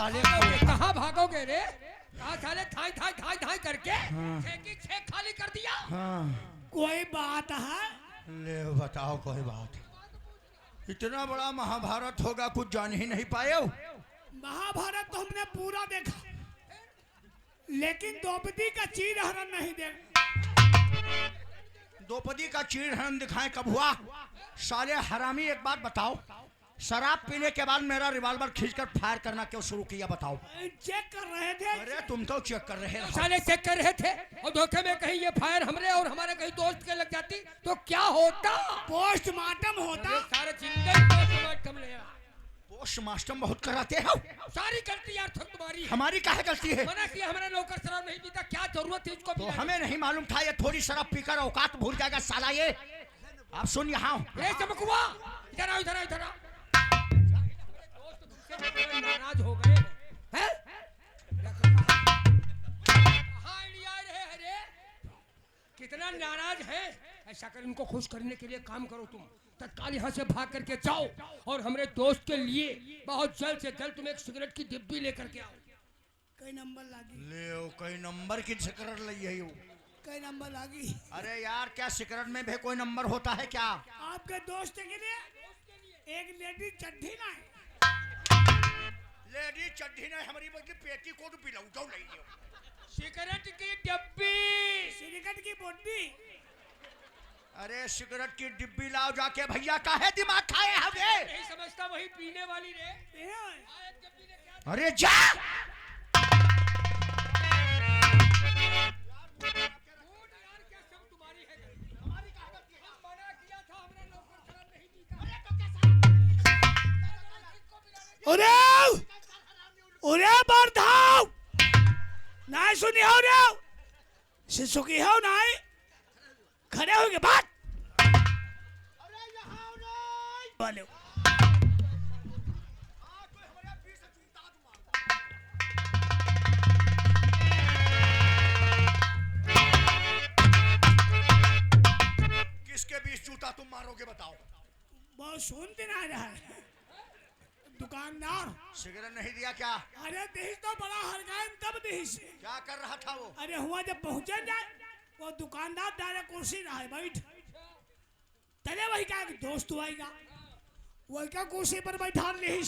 साले कहाँ भागोगे रे? कहाँ साले थाई थाई थाई थाई करके छेक खाली कर दिया। हाँ कोई बात है? ले बताओ कोई बात। इतना बड़ा महाभारत होगा कुछ जान ही नहीं पाए हो। महाभारत तो हमने पूरा देखा, लेकिन द्रौपदी का चीर हरण नहीं देखा। द्रौपदी का चीर हरण दिखाएं कब हुआ? साले हरामी एक बात बताओ, शराब पीने के बाद मेरा रिवॉल्वर खींचकर फायर करना क्यों शुरू किया बताओ? चेक कर रहे थे। अरे तुम तो चेक कर रहे हो। साले चेक कर रहे थे और धोखे में कहीं ये फायर हमरे और हमारे कहीं दोस्त के लग जाती तो क्या होता? पोस्टमार्टम होता। सारे जिंदगी पोस्टमार्टम ले रहा। पोस्टमार्टम बहुत कराते हो। सारी गलती यार तुम्हारी। हमारी काहे गलती है? मना किया हमारा नौकर शराब नहीं पीता, क्या जरूरत थी उसको? तो हमें नहीं मालूम था ये थोड़ी शराब पीकर औकात भूल जाएगा साला ये। आप सुन यहाँ चमकुआ, इधर आओ इधर आओ इधर आओ। नाराज हो गए हैं? कहाँ इंडिया रहे हरे? कितना नाराज है? ऐसा कर इनको खुश करने के लिए काम करो, तुम तत्काल यहाँ से भाग करके जाओ और हमारे दोस्त के लिए बहुत जल्द से जल्द तुम एक सिगरेट की डिब्बी लेकर के आओ। कई नंबर लागी? ले कई नंबर की सिगरेट ली है। कई नंबर लागी? अरे यार क्या सिगरेट में भी कोई नंबर होता है क्या? आपके दोस्त के लिए एक लेडी चड्ढी ना है। लेडी चड्ढी ने हमारी बल्कि पेटी कोट पिलाऊ जाओ नहीं लियो। सिगरेट की डिब्बी, सिगरेट की बोतली। अरे सिगरेट की डिब्बी लाओ जाके भैया काहे दिमाग खाए हमें? नहीं समझता वही पीने वाली रे। अरे जा बर्धाव नहीं सुनी हो रे शिशुकी हो नहीं खड़े हो गए बात बोलो। किसके बीच जूता तुम मारोगे बताओ? बहुत सुनते ना रहा है दुकानदार। सिगरेट नहीं दिया क्या? अरे देश तो बड़ा हरगान तब देश क्या कर रहा था वो? अरे हुआ जब पहुंचे जाए वो दुकानदार डायरेक्ट कुर्सी रहा है बैठ तले वही का दोस्त आएगा वही का कुर्सी पर बैठा रही।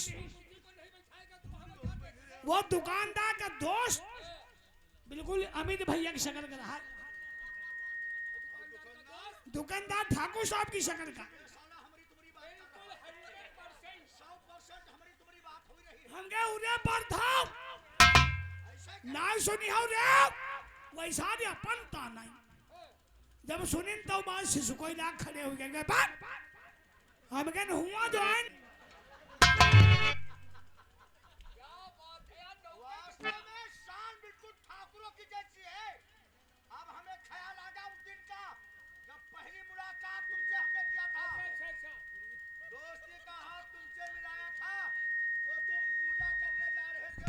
वो दुकानदार का दोस्त बिल्कुल अमित भैया की शक्ल का रहा। दुकानदार ठाकुर साहब की शक्ल का। हम गए उन्हें पर था नहीं सुनी हो रे वैसा नहीं अपन ता नहीं। जब सुनी तो बात शिशु कोई लाख खड़े हो गए बात हम कह हुआ जो है ठाकुरों की जैसी है। अब हमें ख्याल आ गया उस दिन का जब पहली मुलाकात तुमसे हमने किया था। दोस्ती का हाथ तुमसे मिलाया था तो तुम पूजा करने जा रहे थे।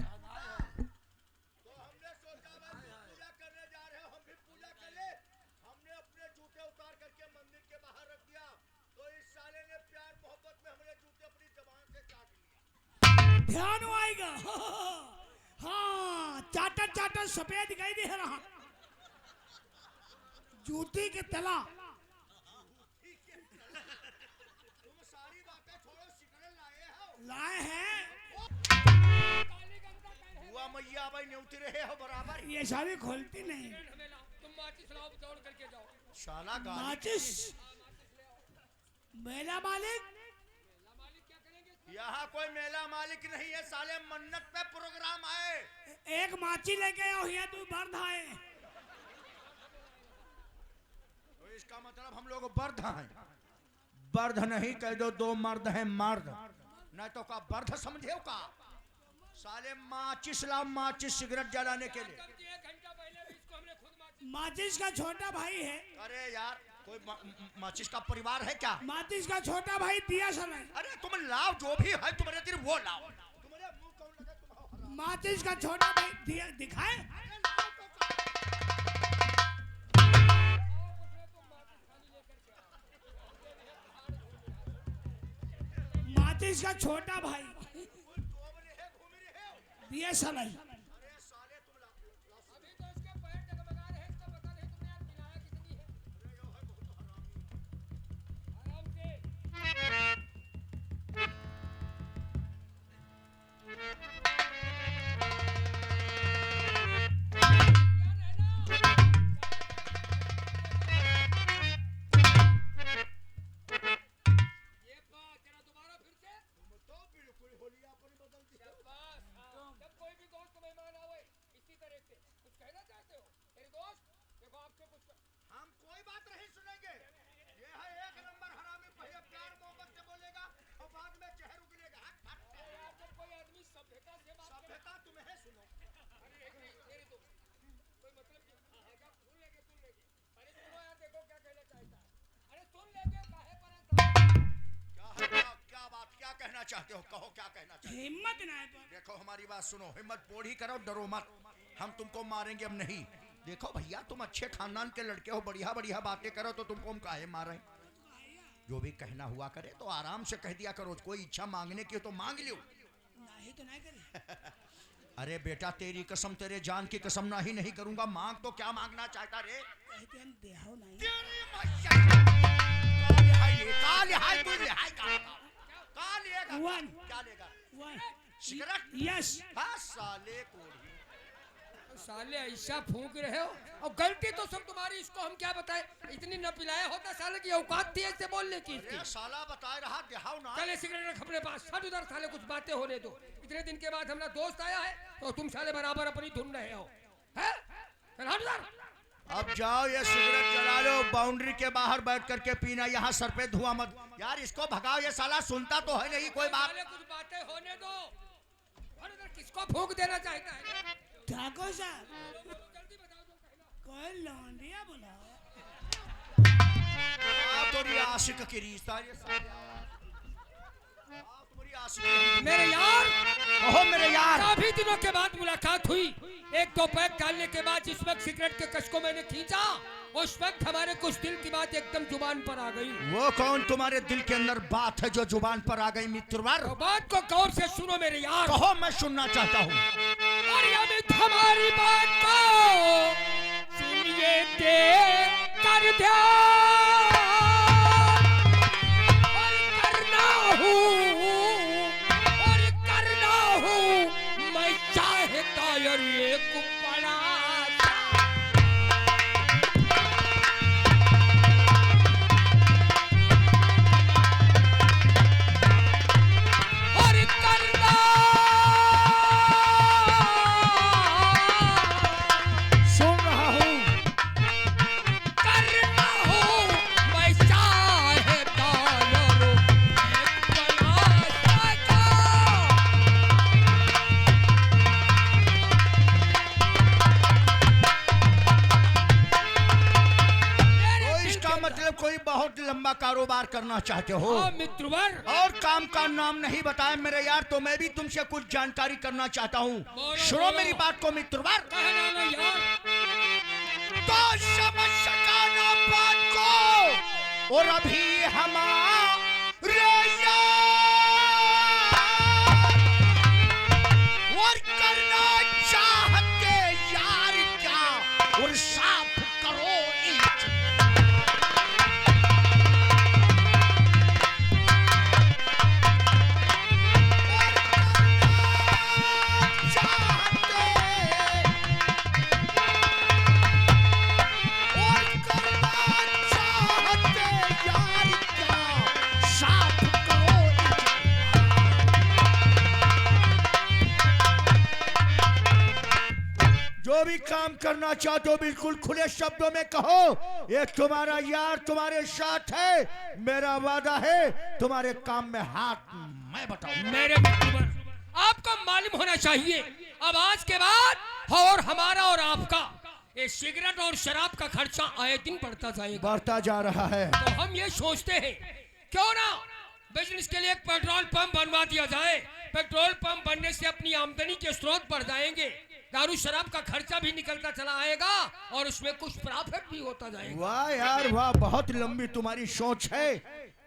तो हमने सोचा भाई तुम पूजा करने जा रहे हो हम भी पूजा कर ले। हमने अपने जूते उतार करके मंदिर के बाहर रख दिया तो इस साले ने प्यार मोहब्बत में हमारे जूते अपनी जबान से काट लिया। ध्यान आएगा। हाँ चाटा चाटा सफेद दिखाई दे रहा जूती के तला। तुम सारी बातें छोड़ो सिगरेट लाए हो? लाए हैं हुआ मैया भाई न्यूती रहे हो बराबर। ये सारी खोलती नहीं। तुम माचिस लाओ दौड़ करके जाओ। शाला माचिस मेरा मालिक यहाँ कोई मेला मालिक नहीं है साले मन्नत पे प्रोग्राम आए। एक माची लेके आओ यहाँ तू बर्द आए। तो इसका मतलब हम लोग बर्द हैं। बर्द नहीं कह दो दो मर्द हैं मर्द नहीं तो का बर्द समझे हो का? साले माचिस ला माचिस सिगरेट जलाने के लिए। एक घंटा पहले भी इसको हमने खुद माचिस का छोटा भाई है। अरे यार कोई माचिस का परिवार है क्या? माचिस का छोटा भाई दिया समय। अरे तुम लाओ जो भी है तुम्हारे दिल वो लाओ। तुम्हारे मुंह कौन लगा तुम? माचिस का छोटा भाई दिया दिखाए। माचिस का छोटा भाई दिए साला ही। अरे साले तुम अभी तो इसके पैर डगमगा रहे हैं, इसका पता नहीं तुमने यार पिलाया कितनी है। आराम से। ये बात जरा दोबारा फिर से। तो बिल्कुल होलिया अपन बदल दिया। बस, हाँ। जब कोई भी दोस्त मेहमान आवे इसी तरह से कुछ कहना चाहते हो मेरे दोस्त, देखो आपसे कुछ हम कोई बात नहीं सुनेंगे। ये है एक नंबर हरामी, पहले प्यार मोहब्बत से बोलेगा और बाद में जहर उगलेगा। अरे यार, जब कोई आदमी सभ्यता से बात करे। सभ्यता तुम्हें सुनो। अरे एक नहीं, मेरे दोस्त कोई मतलब नहीं। हाँ, जब सुन लेंगे। अरे सुनो यार, देखो क्या कहना चाहता है। अरे सुन लेंगे, काहे परेशान। क्या बात, क्या कहना चाहते हो? कहो क्या कहना चाहते हो? हिम्मत ना है पर। देखो हमारी बात सुनो, हिम्मत पोड़ी करो, डरो मत। हम तुमको मारेंगे अब नहीं। देखो भैया, तुम अच्छे खानदान के लड़के हो, बढ़िया बढ़िया बातें करो तो तुमको हम काहे मारें? जो भी कहना हुआ करे तो आराम से कह दिया करो। कोई इच्छा मांगने की हो तो मांग लियो। नहीं तो नहीं करे। अरे बेटा, तेरी कसम, तेरे जान की कसम, ना ही नहीं करूंगा। मांग तो क्या मांगना चाहता रे? कहते हम देहो नहीं। तेरी मैया का लिहाई तू लिहाई का लेगा? वन। क्या लेगा? वन। सिगरेट? यस। हाँ साले कोढ़ी। साले ऐसा फूंक रहे हो, और गलती तो सब तुम्हारी। इसको हम क्या बताएं? इतनी न पिलाया होता साले की औकात थी ऐसे बोलने की। अरे साला बता रहा, देहाव ना। चले सिगरेट रख अपने पास, हट उधर। साले कुछ बातें होने दो। इतने दिन के बाद हमारा दोस्त आया है तो तुम साले बराबर अपनी धुन रहे हो, हैं? चल हट उधर। अब जाओ, ये सिगरेट जला लो, बाउंड्री के बाहर बैठ करके पीना, यहाँ सर पे धुआं मत। यार इसको भगाओ, ये साला सुनता तो है नहीं कोई बात। साले कुछ बातें होने दो। हट उधर। किसको फूंक देना चाहता है? ठाकुर साहब, जल्दी बताओ जो कहना। कोई लौंडिया बोला। तुम्हारी आशिक की रिश्ता, ये साले। तुम्हारी आशिक। मेरे यार, ओहो मेरे यार। काफी दिनों के बाद मुलाकात हुई। एक दो पैक डालने के बाद जिस वक्त सिगरेट के कश को मैंने खींचा, उस वक्त हमारे कुछ दिल की बात एकदम जुबान पर आ गई। वो कौन तुम्हारे दिल के अंदर बात है जो जुबान पर आ गई मित्रवर? तो बात को गौर से सुनो मेरे यार। कहो, मैं सुनना चाहता हूँ। और अमित हमारी बात को सुनिए दे कर ध्यान, और करना हूँ मैं चाहता यार एक बड़ा और करना। सुन रहा हूँ। करना हूँ मैं चाहता यार एक बड़ा सा। तो इसका मतलब कोई बहुत लंबा कारोबार करना चाहते हो? हाँ मित्रवर। और काम का नाम नहीं बताया मेरे यार, तो मैं भी तुमसे कुछ जानकारी करना चाहता हूँ। सुनो मेरी बात को मित्रवर। कहना ना यार। तो समझ सका ना बात को, और अभी हमारे यार और करना चाहते यार क्या, और साफ करो ईट। जो भी काम करना चाहते हो बिल्कुल खुले शब्दों में कहो। एक तुम्हारा यार तुम्हारे साथ है, मेरा वादा है तुम्हारे काम में हाथ मैं बताऊं। मेरे मित्रवर, आपको मालूम होना चाहिए अब आज के बाद और हमारा और आपका ये सिगरेट और शराब का खर्चा आए दिन बढ़ता जाएगा। बढ़ता जा रहा है। तो हम ये सोचते हैं क्यों ना बिजनेस के लिए एक पेट्रोल पंप बनवा दिया जाए। पेट्रोल पंप बनने से अपनी आमदनी के स्रोत बढ़ जाएंगे, दारू शराब का खर्चा भी निकलता चला आएगा और उसमें कुछ प्रॉफिट भी होता जाएगा। वाह यार वाह, बहुत लंबी तुम्हारी सोच है।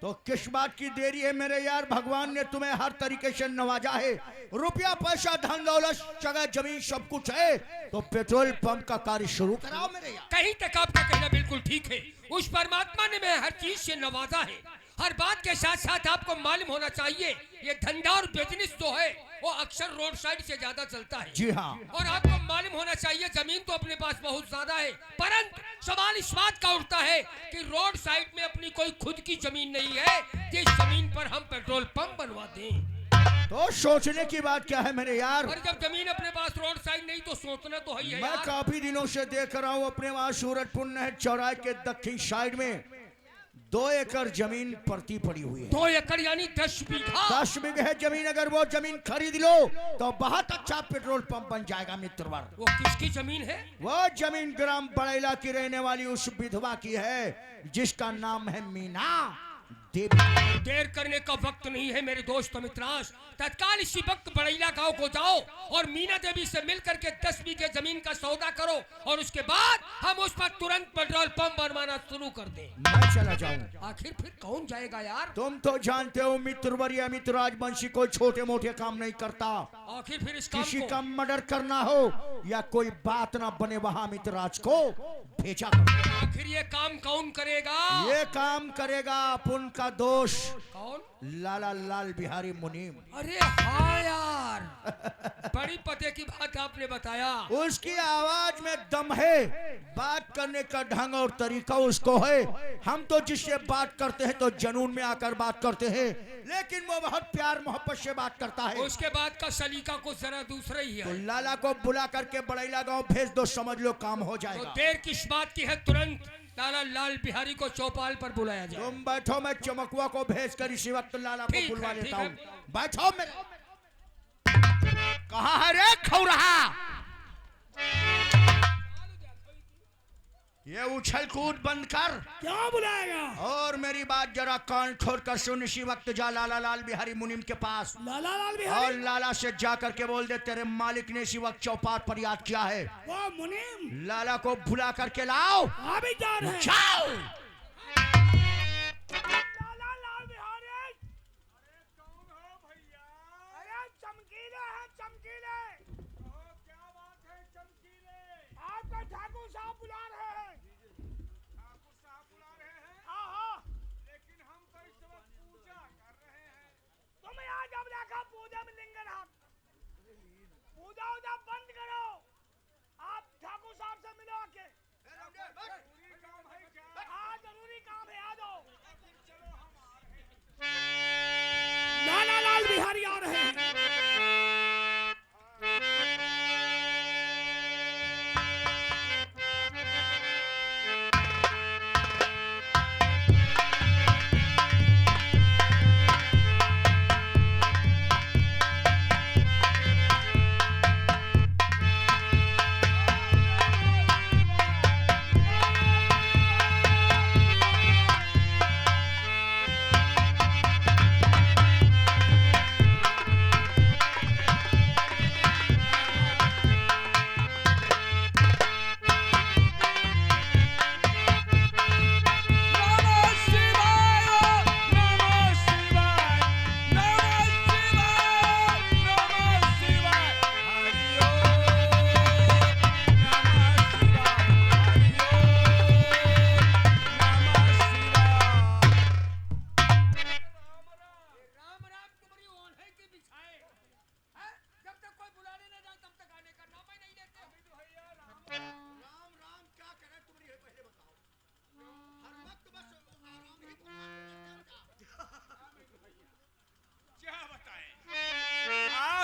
तो किस बात की देरी है मेरे यार? भगवान ने तुम्हें हर तरीके से नवाजा है, रुपया पैसा धन दौलत जगह जमीन सब कुछ है, तो पेट्रोल पंप का कार्य शुरू कराओ मेरे यार। कहीं तक आपका कहना बिल्कुल ठीक है। उस परमात्मा ने मैं हर चीज से नवाजा है। हर बात के साथ साथ आपको मालूम होना चाहिए ये धंधा और बिजनेस जो है वो अक्सर रोड साइड से ज्यादा चलता है। जी हाँ। और आपको मालूम होना चाहिए जमीन तो अपने पास बहुत ज्यादा है, परंतु सवाल इस बात का उठता है कि रोड साइड में अपनी कोई खुद की जमीन नहीं है जिस जमीन पर हम पेट्रोल पंप बनवा दें। तो सोचने की बात क्या है मेरे यार? और जब जमीन अपने पास रोड साइड नहीं तो सोचना तो है ही है मैं यार। काफी दिनों से देख रहा हूँ अपने वहां सूरजपुर नहर चौराहे के दक्षिण साइड में 2 एकड़ जमीन पड़ती पड़ी हुई है। 2 एकड़ यानी 10 बीघा। 10 बीघे जमीन, अगर वो जमीन खरीद लो तो बहुत अच्छा पेट्रोल पंप बन जाएगा मित्रवर। वो किसकी जमीन है? वो जमीन ग्राम बड़ैला की रहने वाली उस विधवा की है जिसका नाम है मीना देवी। देर करने का वक्त नहीं है मेरे दोस्त मित्रास, तत्काल इसी वक्त बड़ैला गांव को जाओ और मीना देवी से मिलकर के 10 बीघे जमीन का सौदा करो और उसके बाद हम उस पर तुरंत पेट्रोल पंप बनवाना शुरू कर दें। मैं चला जाऊं। आखिर फिर कौन जाएगा यार? तुम तो जानते हो मित्रवर या मित्र राजवंशी कोई छोटे मोटे काम नहीं करता। आखिर फिर इस काम किसी को का मर्डर करना हो या कोई बात ना बने वहां मित्रराज को भेजा करो। आखिर ये काम कौन करेगा? ये काम करेगा अपन का दोस्त कौन? लाला लाल बिहारी मुनीम। अरे हाँ यार, बड़ी पते की बात आपने बताया। उसकी आवाज में दम है, बात करने का ढंग और तरीका उसको है। हम तो जिससे बात करते हैं तो जनून में आकर बात करते हैं, लेकिन वो बहुत प्यार मोहब्बत से बात करता है। उसके बाद का सलीका कुछ जरा दूसरा ही तो है। लाला को बुला करके बड़ैला गांव भेज दो, समझ लो काम हो तो जाएगा। देर किस बात की है? तुरंत लाला लाल बिहारी को चौपाल पर बुलाया जाए। तुम बैठो, मैं चमकुआ को भेज कर इसी वक्त लाला को ठीक बुलवा है, लेता ठीक हूँ। बैठो मैं। कहाँ है रे खौरहा? ये उछल कूद बंद कर क्या बुलाएगा? और मेरी बात जरा कान खोल कर सुन। इसी वक्त जा लाला लाल बिहारी मुनीम के पास लाला लाल और बिहारी? लाला से जा करके बोल दे तेरे मालिक ने इसी वक्त चौपाट पर याद किया है। वो मुनीम लाला को बुला करके लाओ। अभी जा रहे हैं। जाओ। लाला लाल बिहारी? अरे चमकीले हैं, चमकीले। क्या बात है चमकीले? आपका ठाकुर साहब बुला रहे हैं। ठाकुर साहब बुला रहे हैं? हाँ हाँ। लेकिन हम तो इस वक्त पूजा कर रहे हैं। तुम यहाँ जब देखा पूजा में लिंगन हाथ, पूजा उजा बंद करो। आप ठाकुर साहब से मिलो आके। जरूरी काम है क्या? हाँ जरूरी काम है, आ जाओ। चलो हम आ रहे हैं। लाला लाल बिहारी आ रहे हैं।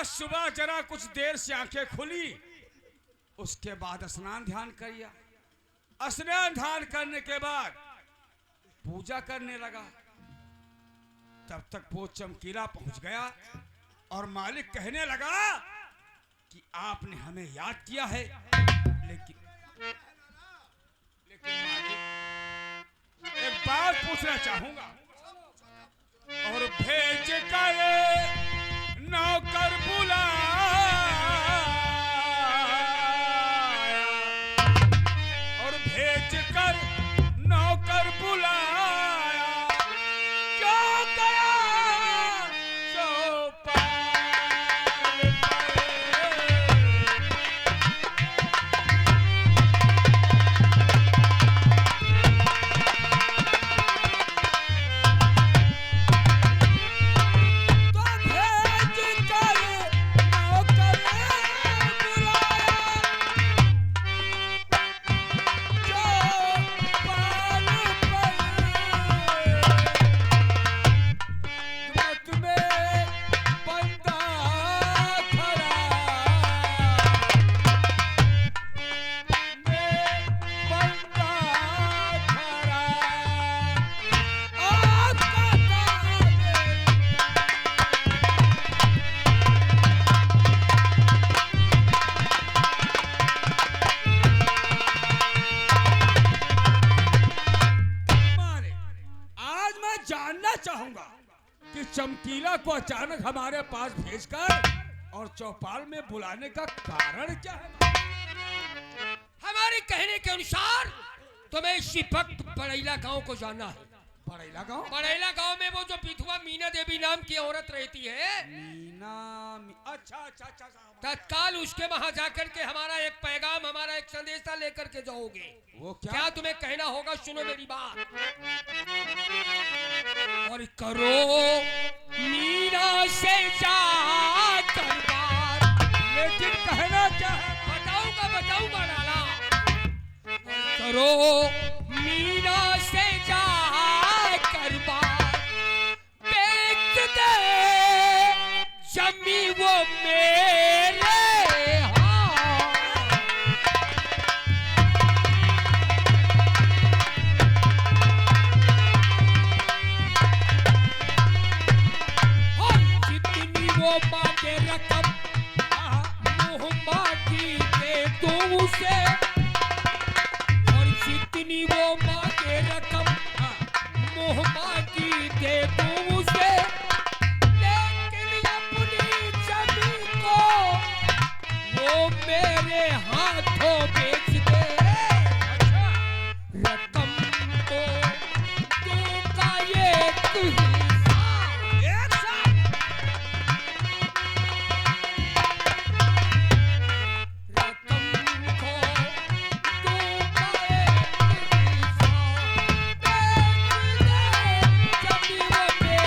सुबह जरा कुछ देर से आंखें खुली, उसके बाद स्नान ध्यान किया। स्नान ध्यान करने के बाद पूजा करने लगा। तब तक वो चमकीला पहुंच गया और मालिक कहने लगा कि आपने हमें याद किया है, लेकिन मालिक एक बात पूछना चाहूंगा। और भेज कर नौकर बुलाया और भेज कर नौकर बुलाया, क्या चमकीला को अचानक हमारे पास भेजकर और चौपाल में बुलाने का कारण क्या है? हमारे कहने के अनुसार तुम्हें इसी वक्त बड़ैला गांव को जाना है। बड़ैला गांव? बड़ैला गांव में वो जो विधवा मीना देवी नाम की औरत रहती है, अच्छा अच्छा अच्छा साहब। तत्काल उसके वहां जाकर के हमारा एक पैगाम, हमारा एक संदेशा लेकर के जाओगे। वो क्या? क्या तुम्हें कहना होगा? सुनो मेरी बात और करो मीना से जाकर बात। लेकिन कहना क्या है? बताऊंगा लाला। और करो मीना से जाकर बात, बेच दे जमी वो मेरे और जितनी वो मांगे रकम मुँह मांगी दे तू उसे, और जितनी वो मांगे रकम मुँह मांगी दे तू उसे, लेकिन अपनी जमीन को वो मेरे हाथों बेच दे। रकम तो दूंगा एक हिस्सा। रकम को दूंगा एक हिस्सा, बेच दे जमीन वो मेरे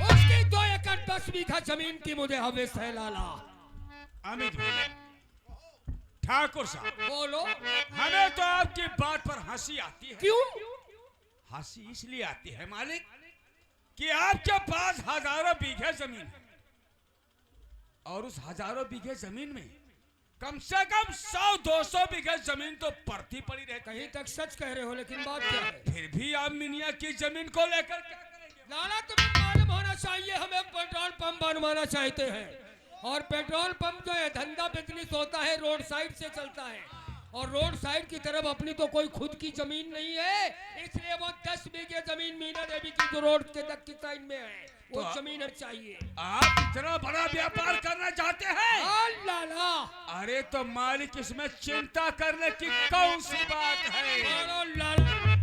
उसकी 2 एकड़ 10 बीघा जमीन की मुझे हवेस है लाला। अमित भैया, ठाकुर साहब, बोलो हमें तो आपकी बात पर हंसी आती है। क्यों? हंसी इसलिए आती है मालिक कि आपके पास हजारों बीघे जमीन है और उस हजारों बीघे जमीन में कम से कम 100-200 बीघे जमीन तो पड़ती पड़ी रहती। कहीं तक सच कह रहे हो, लेकिन बात क्या है? फिर भी आप मिनिया की जमीन को लेकर क्या करेंगे? लाला तुम्हें मालूम होना चाहिए, हम एक पेट्रोल पंप बनवाना चाहते हैं, और पेट्रोल पंप जो है धंधा बिजनेस होता है, रोड साइड से चलता है, और रोड साइड की तरफ अपनी तो कोई खुद की जमीन नहीं है, इसलिए वो 10 बीघे जमीन मीना देवी की जो रोड के दक्षिण साइड में है वो तो जमीन हमें चाहिए। आप इतना बड़ा व्यापार करना चाहते हैं? हाँ लाला। अरे तो मालिक, इसमें चिंता करने की कौन सी बात है? मानो लाला।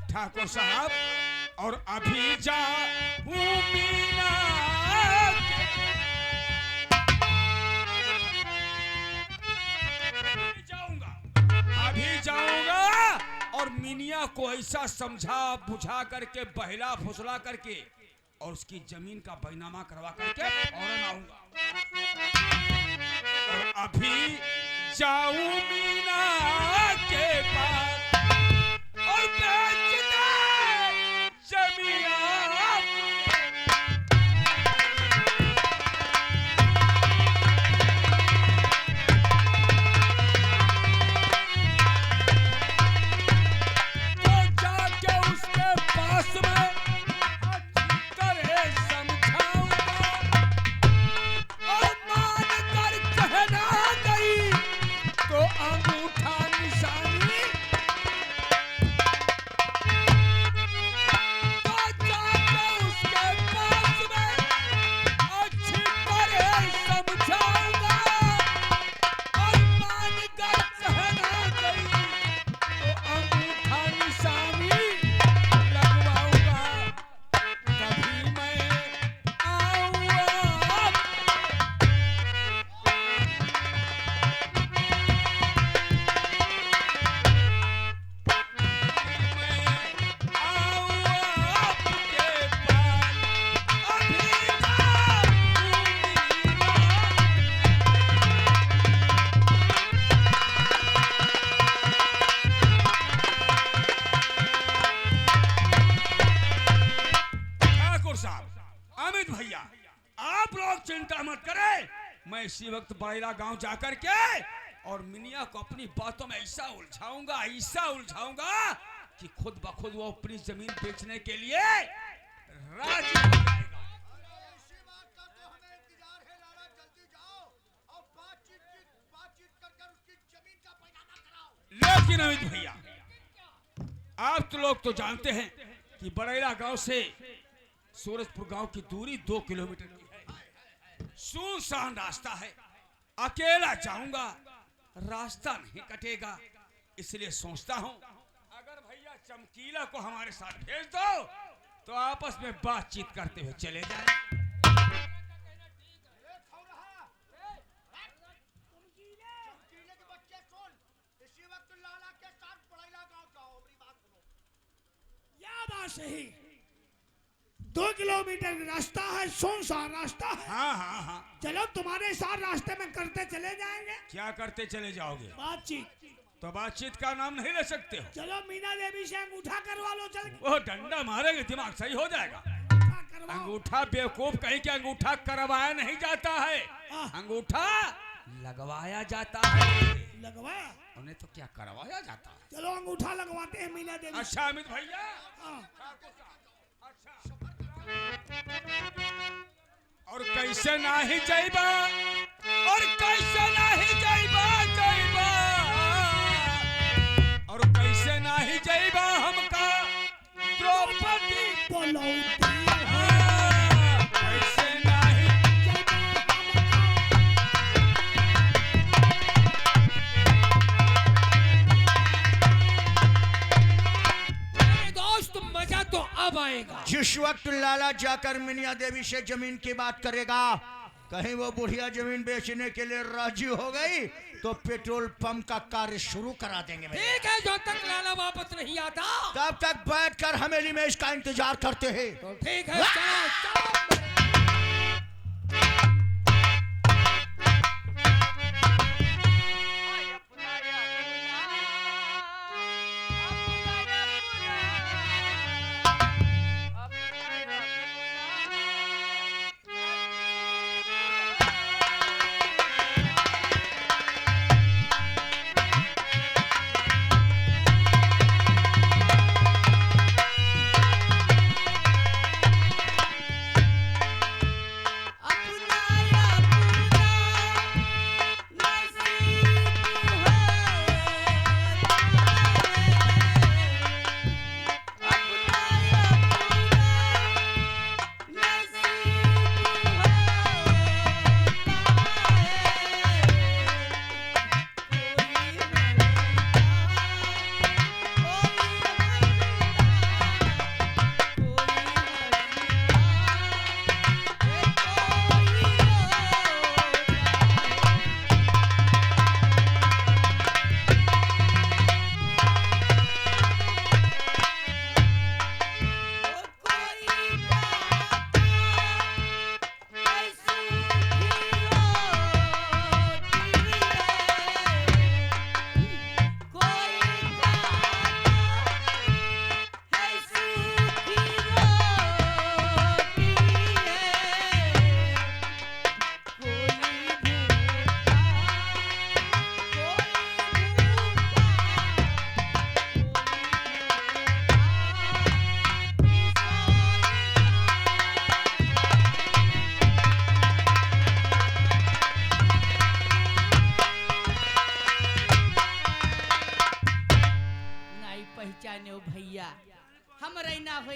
ठाकुर साहब, और अभी जा मीना अभी जाऊंगा और मिनिया को ऐसा समझा बुझा करके, बहला फुसला करके और उसकी जमीन का बैनामा करवा करके फौरन आऊंगा। और अभी जाऊं मीना के पास और बेच दे जमीन। मैं इसी वक्त बड़ैला गांव जाकर के और मिनिया को अपनी बातों में ऐसा उलझाऊंगा कि खुद ब खुद वो अपनी जमीन बेचने के लिए राजी हो जाएगा। इसी बात का तो हमें इंतजार है लाला, जल्दी जाओ और बातचीत कर लेकिन अमित भैया, आप तो लोग तो जानते हैं कि बड़ैला गांव से सूरजपुर गांव की दूरी 2 किलोमीटर की है। सुनसान रास्ता है, अकेला जाऊंगा, रास्ता नहीं कटेगा। इसलिए सोचता हूं अगर भैया चमकीला को हमारे साथ भेज दो तो आपस में बातचीत करते हुए चले जाएं। चमकीले के बच्चे सुन, इसी वक्त लाला के साथ बड़ैला गांव जाओ, मेरी बात सुनो। क्या बात सही, 2 किलोमीटर रास्ता है, सुनसान रास्ता है। हाँ हाँ हाँ, चलो तुम्हारे साथ रास्ते में करते चले जाएंगे। क्या करते चले जाओगे? बातचीत। तो बातचीत का नाम नहीं ले सकते हो। चलो मीना देवी से अंगूठा करवा लो, चल के। वो डंडा मारेंगे, दिमाग सही हो जाएगा। अंगूठा करवाओ। अंगूठा बेवकूफ कहीं के अंगूठा करवाया नहीं जाता है, हाँ। अंगूठा लगवाया जाता है। लगवाया? उन्हें तो क्या करवाया जाता है। चलो अंगूठा लगवाते हैं मीना देवी से। अच्छा अमित भैया, हाँ। अच्छा, और कैसे नहीं जाइबा, और कैसे नहीं जाइबा, और कैसे नहीं जाइबा हमका द्रौपदी बोलौती। कैसे नहीं। दोस्त मजा तो अब आएगा। जिस वक्त लाला जाकर मिनिया देवी से जमीन की बात करेगा, कहीं वो बुढ़िया जमीन बेचने के लिए राजी हो गई तो पेट्रोल पंप का कार्य शुरू करा देंगे। ठीक है, जब तक लाला वापस नहीं आता तब तक बैठकर हवेली में इसका इंतजार करते हैं। तो ठीक है, चलो चलो।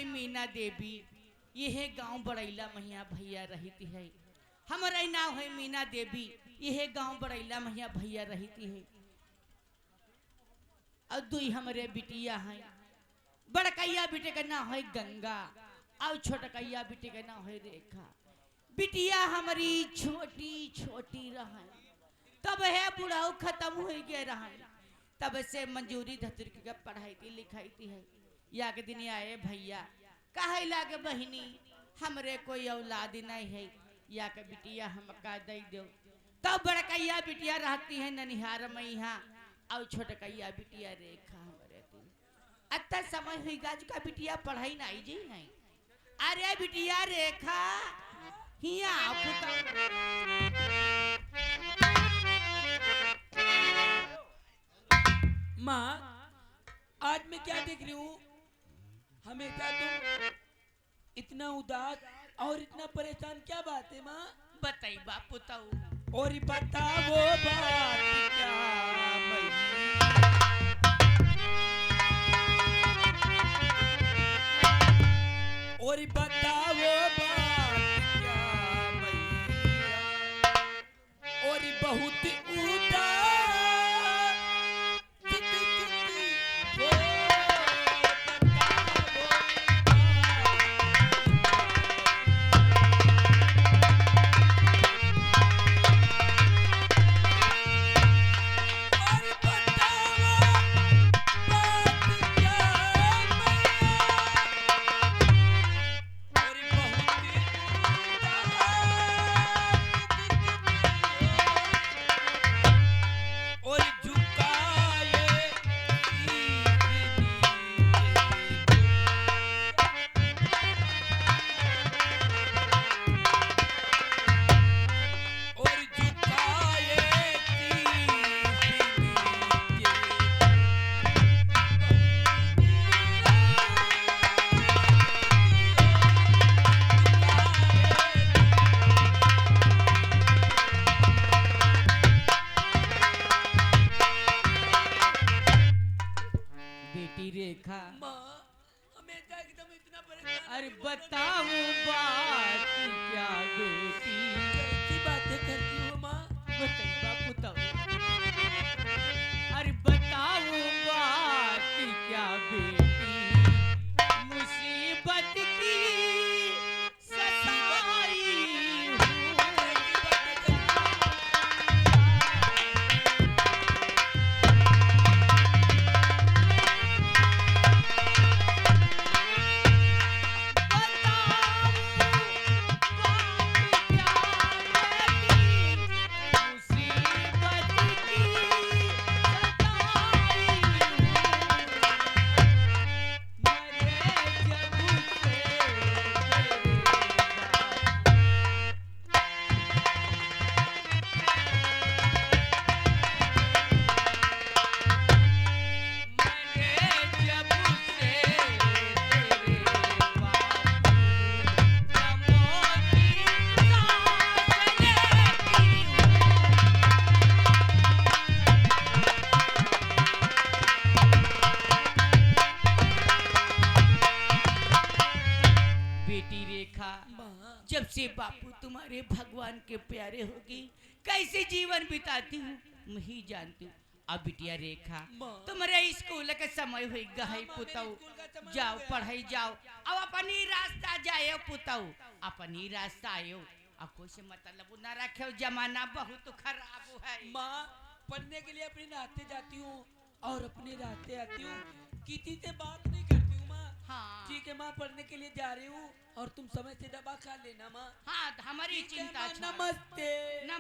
मीना देवी, यह गांव बड़ैला मैया भैया रहती है। हमारा नाम है मीना देवी, यह गांव बड़ैला मैया भैया रहती है। और दुई हमारे बिटिया हैं। बड़कैया बेटे का नाम है गंगा और छोटकैया बेटे का नाम है रेखा। बिटिया हमारी छोटी छोटी रहे, तब है बुढ़ाऊ खत्म हो गए रहे, तब से मंजूरी धतुर की पढ़ाई थी लिखाई थी है। या के दिन आए भैया कहे लागे बहनी हमरे कोई औलाद नहीं है, या के बिटिया हमका दे दो। तब बड़कैया बिटिया रहती है ननिहार में यहाँ और छोटकैया बिटिया रेखा हमारे थी। अत्ता समय हुई गाज का बिटिया पढ़ाई नहीं जी है। अरे बिटिया रेखा हिया माँ, आज मैं क्या देख रही हूँ? हमेशा तुम इतना उदास और इतना परेशान, क्या बात है माँ? बताई बाप बताओ। और बता वो बात क्या बेटी रेखा। माँ हमेशा एकदम इतना परेशान अरे क्यों बोल रही बताओ बात क्या बेटी। कैसी बातें करती हो माँ? बताइए बापू तब। अरे बताओ बात क्या बेटी, मुसीबत की सताई हूँ। कैसी बातें करती बेटी रेखा, माँ जब से बापू तुम्हारे भगवान के प्यारे होगी कैसे जीवन बिताती हूँ मैं ही जानती हूँ। अब बिटिया रेखा माँ। तुम्हारे स्कूल के समय हुई गई माँ, पुतऊ, मेरे स्कूल का समय हो जाओ गया। पढ़ाई जाओ, अब अपनी रास्ता जाए पुतऊ, अपनी रास्ता आयो। अब कोई से मतलब न रखे, जमाना बहुत खराब है। माँ पढ़ने के लिए अपने रास्ते जाती हूँ और अपने रास्ते आती हूँ, किसी से बात नहीं करती हूँ माँ। हाँ ठीक है माँ, पढ़ने के लिए जा रही हूँ और तुम समय से दवा खा लेना माँ। हाँ हमारी ठीक है चिंता माँ, छोड़ो। नमस्ते।